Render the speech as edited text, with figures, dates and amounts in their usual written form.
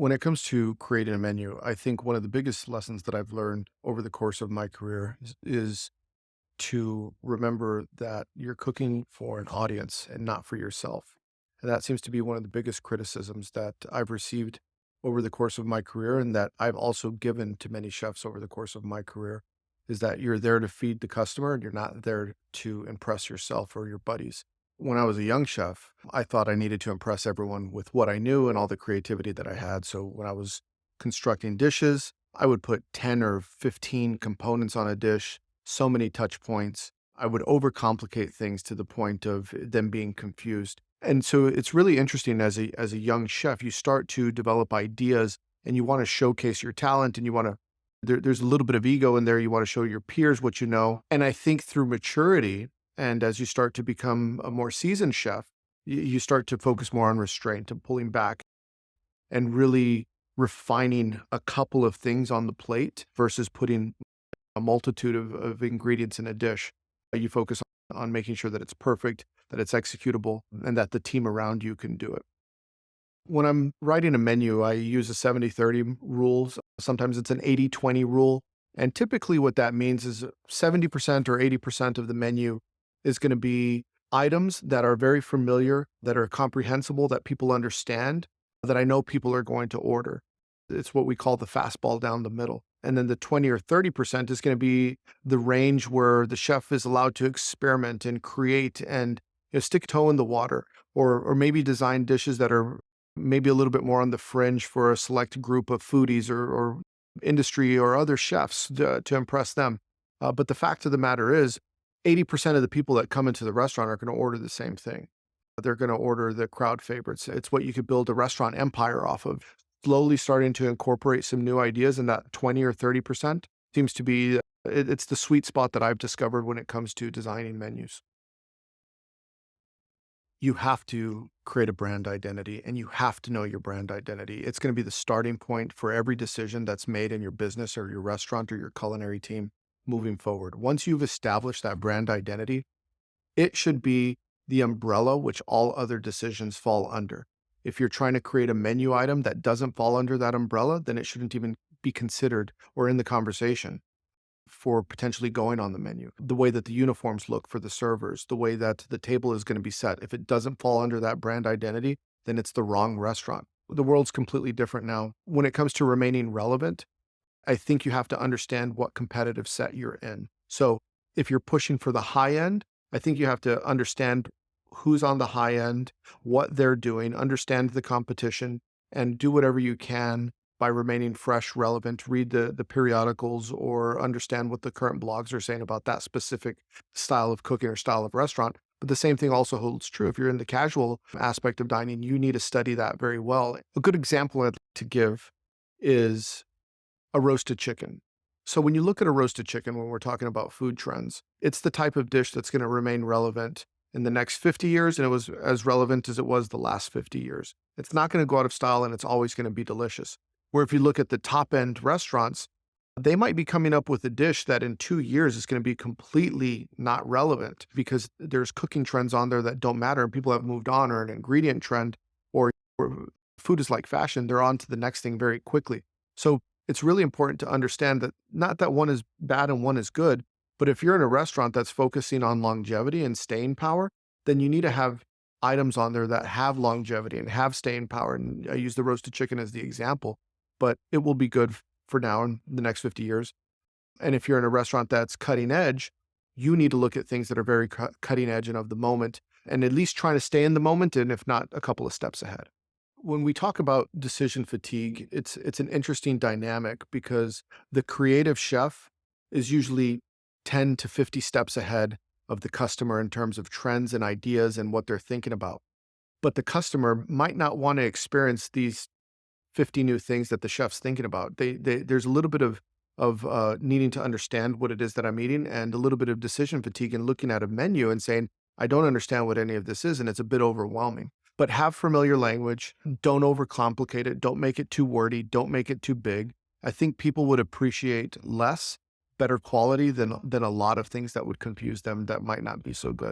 When it comes to creating a menu, I think one of the biggest lessons that I've learned over the course of my career is to remember that you're cooking for an audience and not for yourself. And that seems to be one of the biggest criticisms that I've received over the course of my career and that I've also given to many chefs over the course of my career is that you're there to feed the customer and you're not there to impress yourself or your buddies. When I was a young chef, I thought I needed to impress everyone with what I knew and all the creativity that I had. So when I was constructing dishes, I would put 10 or 15 components on a dish, so many touch points. I would overcomplicate things to the point of them being confused. And so it's really interesting as a young chef, you start to develop ideas and you want to showcase your talent and you want to there's a little bit of ego in there. You want to show your peers what you know. And I think through maturity, and as you start to become a more seasoned chef, you start to focus more on restraint and pulling back and really refining a couple of things on the plate versus putting a multitude of ingredients in a dish. You focus on making sure that it's perfect, that it's executable, and that the team around you can do it. When I'm writing a menu, I use a 70-30 rules. Sometimes it's an 80-20 rule. And typically what that means is 70% or 80% of the menu is going to be items that are very familiar, that are comprehensible, that people understand, that I know people are going to order. It's what we call the fastball down the middle. And then the 20 or 30% is going to be the range where the chef is allowed to experiment and create and stick toe in the water, or maybe design dishes that are maybe a little bit more on the fringe for a select group of foodies or industry or other chefs to impress them. But the fact of the matter is, 80% of the people that come into the restaurant are going to order the same thing. They're going to order the crowd favorites. It's what you could build a restaurant empire off of. Slowly starting to incorporate some new ideas, and that 20 or 30% seems to be it's the sweet spot that I've discovered when it comes to designing menus. You have to create a brand identity and you have to know your brand identity. It's going to be the starting point for every decision that's made in your business or your restaurant or your culinary team moving forward. Once you've established that brand identity, it should be the umbrella which all other decisions fall under. If you're trying to create a menu item that doesn't fall under that umbrella, then it shouldn't even be considered or in the conversation for potentially going on the menu. The way that the uniforms look for the servers, the way that the table is going to be set. If it doesn't fall under that brand identity, then it's the wrong restaurant. The world's completely different now. When it comes to remaining relevant, I think you have to understand what competitive set you're in. So if you're pushing for the high end, I think you have to understand who's on the high end, what they're doing, understand the competition, and do whatever you can by remaining fresh, relevant, read the periodicals or understand what the current blogs are saying about that specific style of cooking or style of restaurant. But the same thing also holds true. If you're in the casual aspect of dining, you need to study that very well. A good example I'd like to give is a roasted chicken. So when you look at a roasted chicken, when we're talking about food trends, it's the type of dish that's going to remain relevant in the next 50 years, and it was as relevant as it was the last 50 years. It's not going to go out of style, and it's always going to be delicious. Where if you look at the top end restaurants, they might be coming up with a dish that in 2 years is going to be completely not relevant because there's cooking trends on there that don't matter and people have moved on, or an ingredient trend, or food is like fashion. They're on to the next thing very quickly. So it's really important to understand that not that one is bad and one is good, but if you're in a restaurant that's focusing on longevity and staying power, then you need to have items on there that have longevity and have staying power. And I use the roasted chicken as the example, but it will be good for now and the next 50 years. And if you're in a restaurant that's cutting edge, you need to look at things that are very cutting edge and of the moment, and at least trying to stay in the moment, and if not, a couple of steps ahead. When we talk about decision fatigue, it's an interesting dynamic because the creative chef is usually 10 to 50 steps ahead of the customer in terms of trends and ideas and what they're thinking about. But the customer might not want to experience these 50 new things that the chef's thinking about. There's a little bit of needing to understand what it is that I'm eating, and a little bit of decision fatigue and looking at a menu and saying, I don't understand what any of this is, and it's a bit overwhelming. But have familiar language. Don't overcomplicate it. Don't make it too wordy. Don't make it too big. I think people would appreciate less, better quality than a lot of things that would confuse them that might not be so good.